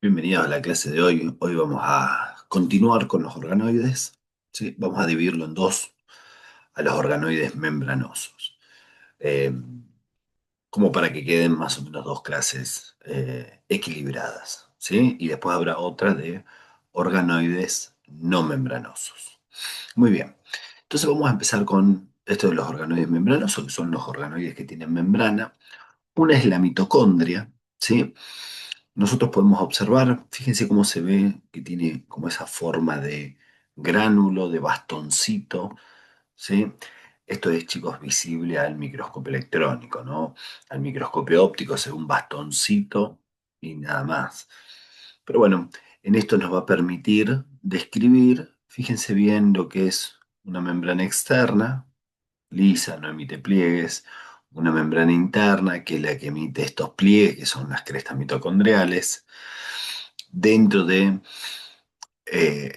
Bienvenidos a la clase de hoy. Hoy vamos a continuar con los organoides. ¿Sí? Vamos a dividirlo en dos, a los organoides membranosos. Eh, Como para que queden más o menos dos clases equilibradas. ¿Sí? Y después habrá otra de organoides no membranosos. Muy bien. Entonces vamos a empezar con esto de los organoides membranosos, que son los organoides que tienen membrana. Una es la mitocondria, ¿sí? Nosotros podemos observar, fíjense cómo se ve que tiene como esa forma de gránulo, de bastoncito, ¿sí? Esto es, chicos, visible al microscopio electrónico, ¿no? Al microscopio óptico se ve un bastoncito y nada más. Pero bueno, en esto nos va a permitir describir, fíjense bien lo que es una membrana externa, lisa, no emite pliegues, una membrana interna, que es la que emite estos pliegues, que son las crestas mitocondriales. Dentro de, eh,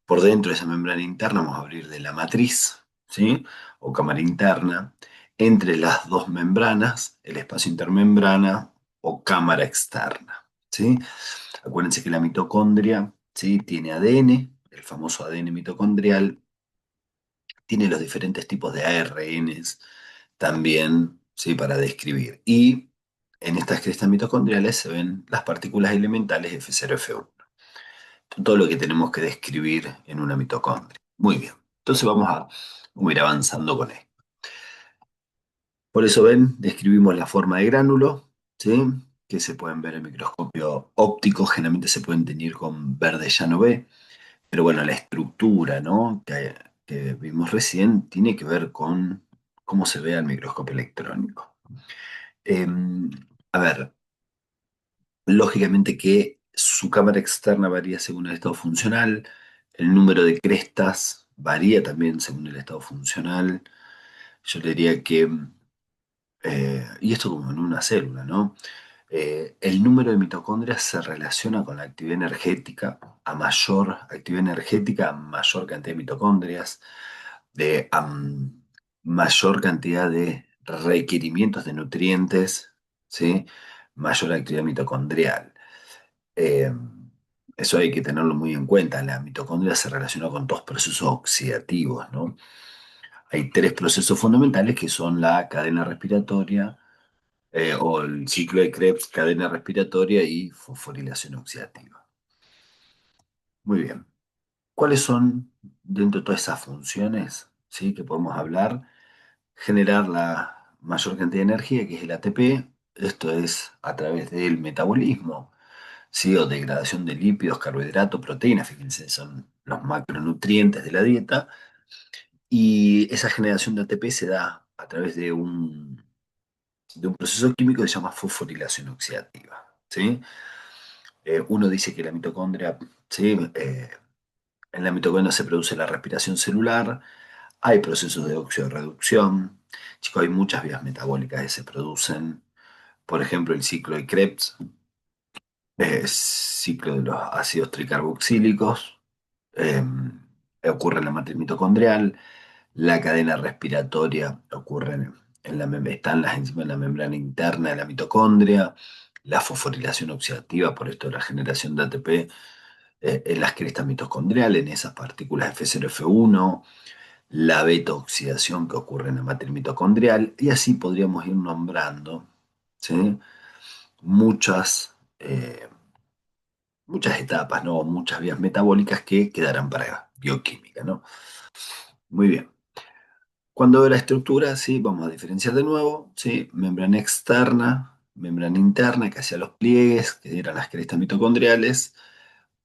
por dentro de esa membrana interna vamos a abrir de la matriz, ¿sí? O cámara interna. Entre las dos membranas, el espacio intermembrana o cámara externa, ¿sí? Acuérdense que la mitocondria, ¿sí? Tiene ADN, el famoso ADN mitocondrial, tiene los diferentes tipos de ARNs también, ¿sí? Para describir. Y en estas crestas mitocondriales se ven las partículas elementales F0, F1. Todo lo que tenemos que describir en una mitocondria. Muy bien. Entonces vamos a ir avanzando con esto. Por eso ven, describimos la forma de gránulo, ¿sí? Que se pueden ver en microscopio óptico, generalmente se pueden teñir con verde llano B, pero bueno, la estructura, ¿no? Que vimos recién tiene que ver con cómo se ve al microscopio electrónico. Eh, a ver, lógicamente que su cámara externa varía según el estado funcional, el número de crestas varía también según el estado funcional. Yo le diría que, y esto como en una célula, ¿no? El número de mitocondrias se relaciona con la actividad energética. A mayor actividad energética, mayor cantidad de mitocondrias, de mayor cantidad de requerimientos de nutrientes, ¿sí? Mayor actividad mitocondrial. Eh, Eso hay que tenerlo muy en cuenta. La mitocondria se relaciona con dos procesos oxidativos, ¿no? Hay tres procesos fundamentales que son la cadena respiratoria o el ciclo de Krebs, cadena respiratoria y fosforilación oxidativa. Muy bien. ¿Cuáles son, dentro de todas esas funciones, ¿sí? Que podemos hablar? Generar la mayor cantidad de energía, que es el ATP. Esto es a través del metabolismo, ¿sí? O degradación de lípidos, carbohidratos, proteínas, fíjense, son los macronutrientes de la dieta. Y esa generación de ATP se da a través de un proceso químico que se llama fosforilación oxidativa, ¿sí? Uno dice que la mitocondria, ¿sí? En la mitocondria se produce la respiración celular, hay procesos de oxidorreducción, chicos, hay muchas vías metabólicas que se producen, por ejemplo, el ciclo de Krebs, ciclo de los ácidos tricarboxílicos, eh, ocurre en la matriz mitocondrial, la cadena respiratoria ocurre están las enzimas en la membrana interna de la mitocondria, la fosforilación oxidativa, por esto la generación de ATP en las crestas mitocondriales, en esas partículas F0, F1, la beta-oxidación que ocurre en la matriz mitocondrial, y así podríamos ir nombrando, ¿sí? muchas, eh, muchas etapas, ¿no? Muchas vías metabólicas que quedarán para bioquímica, ¿no? Muy bien. Cuando veo la estructura, sí, vamos a diferenciar de nuevo, sí, membrana externa, membrana interna que hacía los pliegues, que eran las crestas mitocondriales,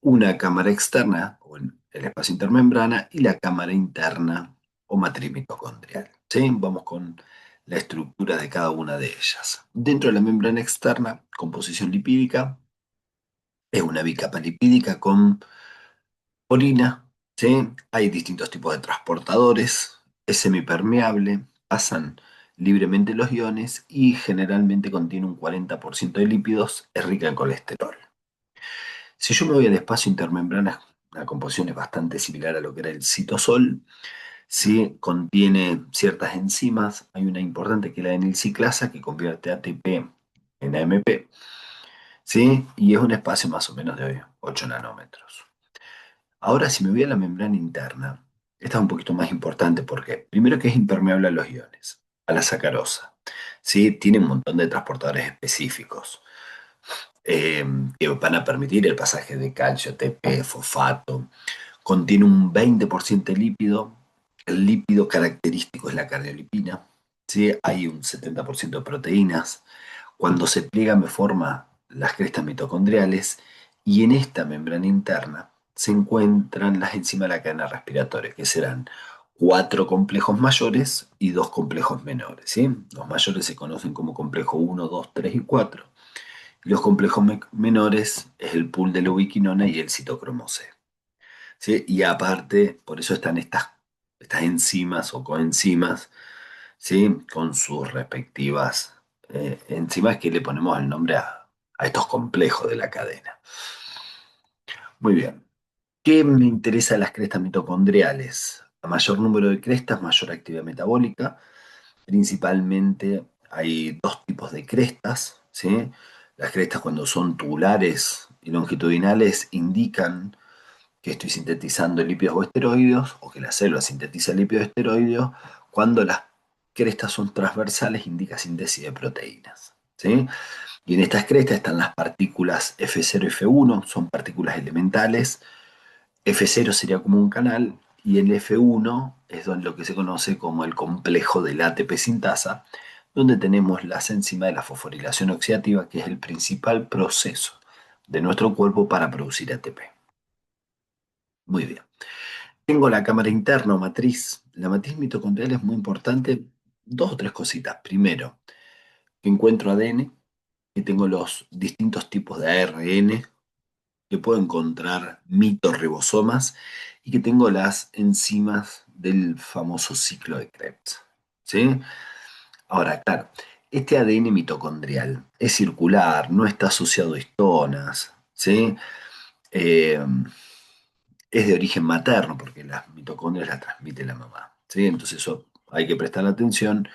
una cámara externa, o el espacio intermembrana, y la cámara interna o matriz mitocondrial. ¿Sí? Vamos con la estructura de cada una de ellas. Dentro de la membrana externa, composición lipídica, es una bicapa lipídica con orina, ¿sí? Hay distintos tipos de transportadores, es semipermeable, pasan libremente los iones y generalmente contiene un 40% de lípidos, es rica en colesterol. Si yo me voy al espacio intermembrana, la composición es bastante similar a lo que era el citosol, ¿sí? Contiene ciertas enzimas, hay una importante que es la denilciclasa que convierte ATP en AMP, ¿sí? Y es un espacio más o menos de 8 nanómetros. Ahora, si me voy a la membrana interna, esta es un poquito más importante porque, primero que es impermeable a los iones, a la sacarosa, ¿sí? Tiene un montón de transportadores específicos eh, que van a permitir el pasaje de calcio, ATP, fosfato. Contiene un 20% de lípido. El lípido característico es la cardiolipina, ¿sí? Hay un 70% de proteínas. Cuando se pliega me forma las crestas mitocondriales y en esta membrana interna se encuentran las enzimas de la cadena respiratoria, que serán cuatro complejos mayores y dos complejos menores, ¿sí? Los mayores se conocen como complejo uno, 2, 3 y 4. Y los complejos menores es el pool de la ubiquinona y el citocromo C, ¿sí? Y aparte, por eso están estas enzimas o coenzimas, ¿sí? Con sus respectivas enzimas que le ponemos el nombre a estos complejos de la cadena. Muy bien. ¿Qué me interesa de las crestas mitocondriales? A mayor número de crestas, mayor actividad metabólica. Principalmente hay dos tipos de crestas, ¿sí? Las crestas cuando son tubulares y longitudinales indican que estoy sintetizando lípidos o esteroides o que la célula sintetiza lípidos o esteroides. Cuando las crestas son transversales indica síntesis de proteínas, ¿sí? Y en estas crestas están las partículas F0 y F1, son partículas elementales. F0 sería como un canal y el F1 es lo que se conoce como el complejo de la ATP sintasa, donde tenemos las enzimas de la fosforilación oxidativa, que es el principal proceso de nuestro cuerpo para producir ATP. Muy bien. Tengo la cámara interna o matriz. La matriz mitocondrial es muy importante. Dos o tres cositas. Primero, que encuentro ADN, que tengo los distintos tipos de ARN, que puedo encontrar mitorribosomas y que tengo las enzimas del famoso ciclo de Krebs. ¿Sí? Ahora, claro, este ADN mitocondrial es circular, no está asociado a histonas, ¿sí? Eh, es de origen materno porque las mitocondrias las transmite la mamá, ¿sí? Entonces eso hay que prestar atención.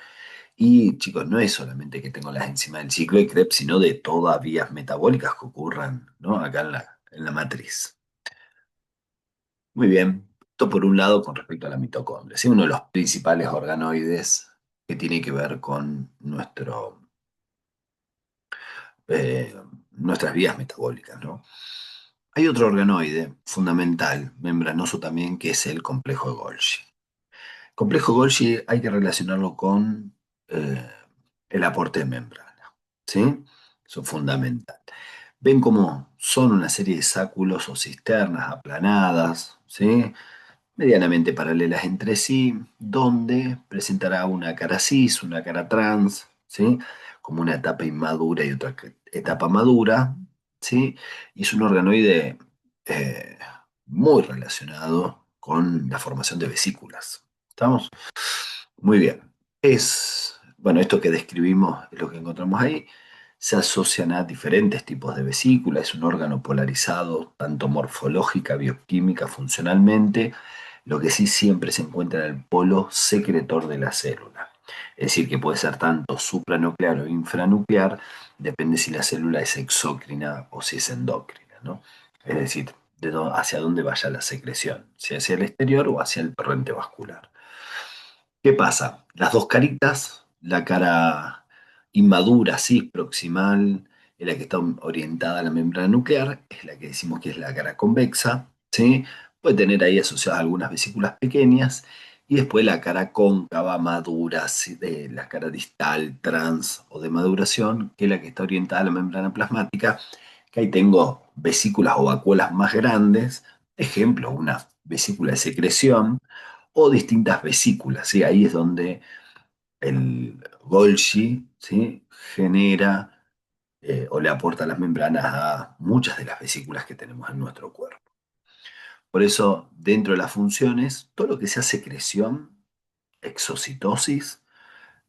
Y chicos, no es solamente que tengo las enzimas del ciclo de Krebs, sino de todas vías metabólicas que ocurran, ¿no? Acá en la matriz. Muy bien. Esto por un lado con respecto a la mitocondria, ¿sí? Uno de los principales organoides que tiene que ver con eh, nuestras vías metabólicas, ¿no? Hay otro organoide fundamental, membranoso también, que es el complejo de Golgi. Complejo Golgi hay que relacionarlo con eh, el aporte de membrana, ¿sí? Eso es fundamental. Ven cómo son una serie de sáculos o cisternas aplanadas, ¿sí? Medianamente paralelas entre sí, donde presentará una cara cis, una cara trans, ¿sí? Como una etapa inmadura y otra etapa madura, ¿sí? Y es un organoide eh, muy relacionado con la formación de vesículas. ¿Estamos? Muy bien. Bueno, esto que describimos es lo que encontramos ahí. Se asocian a diferentes tipos de vesícula, es un órgano polarizado, tanto morfológica, bioquímica, funcionalmente, lo que sí siempre se encuentra en el polo secretor de la célula. Es decir, que puede ser tanto supranuclear o infranuclear, depende si la célula es exócrina o si es endócrina, ¿no? Es decir, hacia dónde vaya la secreción, si hacia el exterior o hacia el torrente vascular. ¿Qué pasa? Las dos caritas, la cara inmadura, cis proximal, es la que está orientada a la membrana nuclear, es la que decimos que es la cara convexa, ¿sí? Puede tener ahí asociadas algunas vesículas pequeñas, y después la cara cóncava, madura, ¿sí? De la cara distal, trans o de maduración, que es la que está orientada a la membrana plasmática, que ahí tengo vesículas o vacuolas más grandes, ejemplo, una vesícula de secreción, o distintas vesículas, ¿sí? Ahí es donde el Golgi, ¿sí? Genera o le aporta las membranas a muchas de las vesículas que tenemos en nuestro cuerpo. Por eso, dentro de las funciones, todo lo que sea secreción, exocitosis,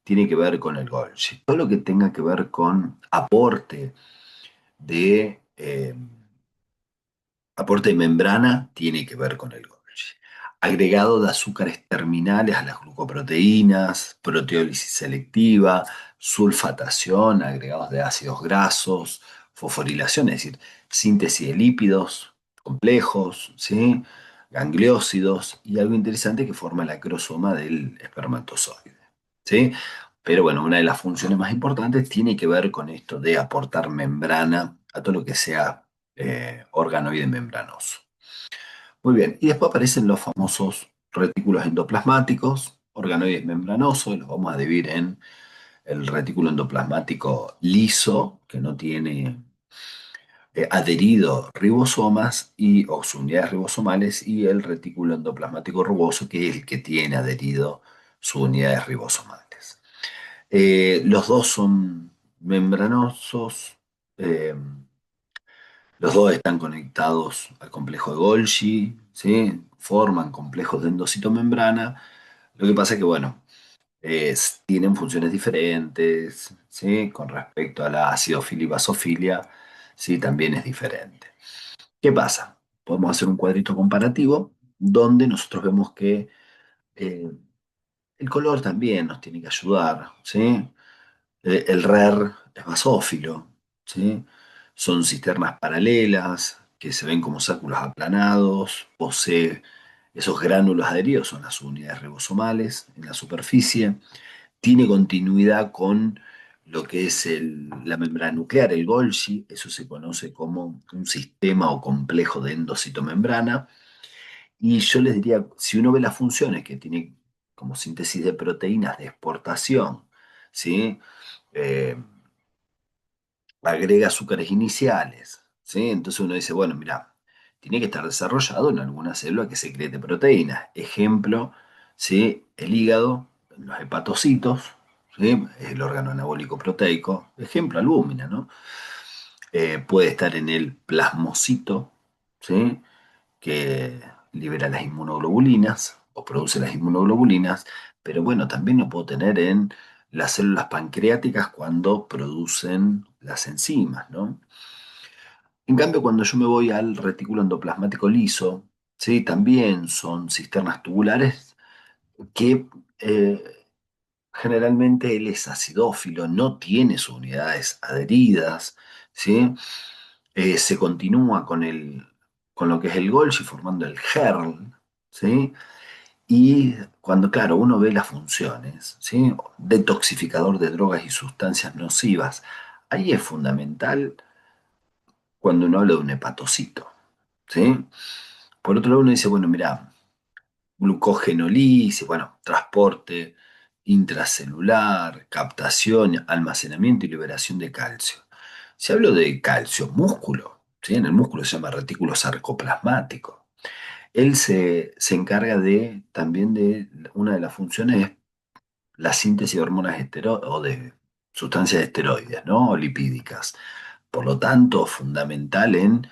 tiene que ver con el Golgi. Todo lo que tenga que ver con aporte de membrana tiene que ver con el Golgi. Agregado de azúcares terminales a las glucoproteínas, proteólisis selectiva, sulfatación, agregados de ácidos grasos, fosforilación, es decir, síntesis de lípidos complejos, ¿sí? Gangliósidos y algo interesante que forma el acrosoma del espermatozoide, ¿sí? Pero bueno, una de las funciones más importantes tiene que ver con esto de aportar membrana a todo lo que sea organoide membranoso. Muy bien, y después aparecen los famosos retículos endoplasmáticos, organoides membranosos, los vamos a dividir en el retículo endoplasmático liso, que no tiene adherido ribosomas o sus unidades ribosomales, y el retículo endoplasmático rugoso, que es el que tiene adherido sus unidades ribosomales. Los dos son membranosos, eh, los dos están conectados al complejo de Golgi, ¿sí? Forman complejos de endocitomembrana. Lo que pasa es que, bueno, tienen funciones diferentes, ¿sí? Con respecto a la acidofilia y basofilia, ¿sí? También es diferente. ¿Qué pasa? Podemos hacer un cuadrito comparativo donde nosotros vemos que eh, el color también nos tiene que ayudar, ¿sí? El RER es basófilo, ¿sí? Son cisternas paralelas que se ven como sáculos aplanados, posee esos gránulos adheridos, son las unidades ribosomales en la superficie, tiene continuidad con lo que es la membrana nuclear, el Golgi, eso se conoce como un sistema o complejo de endocitomembrana, y yo les diría, si uno ve las funciones que tiene como síntesis de proteínas de exportación, ¿sí? Eh, agrega azúcares iniciales, ¿sí? Entonces uno dice, bueno, mira, tiene que estar desarrollado en alguna célula que secrete proteínas. Ejemplo, ¿sí? El hígado, los hepatocitos, ¿sí? El órgano anabólico proteico. Ejemplo, albúmina, ¿no? Puede estar en el plasmocito, ¿sí? Que libera las inmunoglobulinas o produce las inmunoglobulinas, pero bueno, también lo puedo tener en las células pancreáticas cuando producen las enzimas, ¿no? En cambio, cuando yo me voy al retículo endoplasmático liso, ¿sí? También son cisternas tubulares que eh, generalmente él es acidófilo, no tiene sus unidades adheridas, ¿sí? Se continúa con lo que es el Golgi formando el GERL, ¿sí? Y cuando, claro, uno ve las funciones, ¿sí? Detoxificador de drogas y sustancias nocivas, ahí es fundamental cuando uno habla de un hepatocito, ¿sí? Por otro lado, uno dice, bueno, mira, glucogenolisis, bueno, transporte intracelular, captación, almacenamiento y liberación de calcio. Si hablo de calcio, músculo, ¿sí? En el músculo se llama retículo sarcoplasmático. Él se encarga también de, una de las funciones es la síntesis de hormonas o de sustancias esteroides, ¿no? O lipídicas. Por lo tanto, fundamental en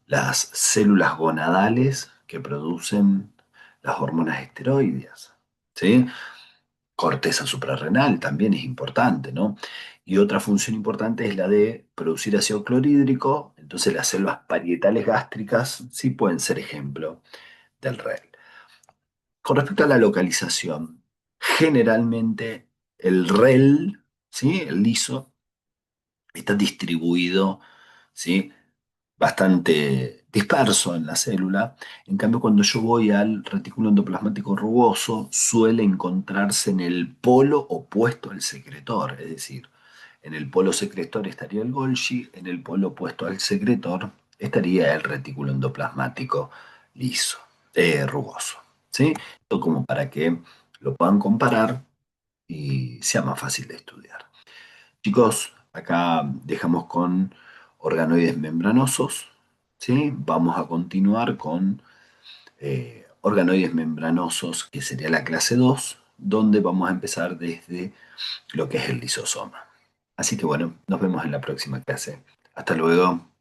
las células gonadales que producen las hormonas esteroides, ¿sí? Corteza suprarrenal también es importante, ¿no? Y otra función importante es la de producir ácido clorhídrico, entonces las células parietales gástricas sí pueden ser ejemplo del REL. Con respecto a la localización, generalmente el REL, ¿sí? El liso, está distribuido, ¿sí? Bastante disperso en la célula. En cambio, cuando yo voy al retículo endoplasmático rugoso, suele encontrarse en el polo opuesto al secretor, es decir, en el polo secretor estaría el Golgi, en el polo opuesto al secretor estaría el retículo endoplasmático liso, rugoso. ¿Sí? Esto como para que lo puedan comparar y sea más fácil de estudiar. Chicos, acá dejamos con organoides membranosos, ¿sí? Vamos a continuar con organoides membranosos, que sería la clase 2, donde vamos a empezar desde lo que es el lisosoma. Así que bueno, nos vemos en la próxima clase. Hasta luego.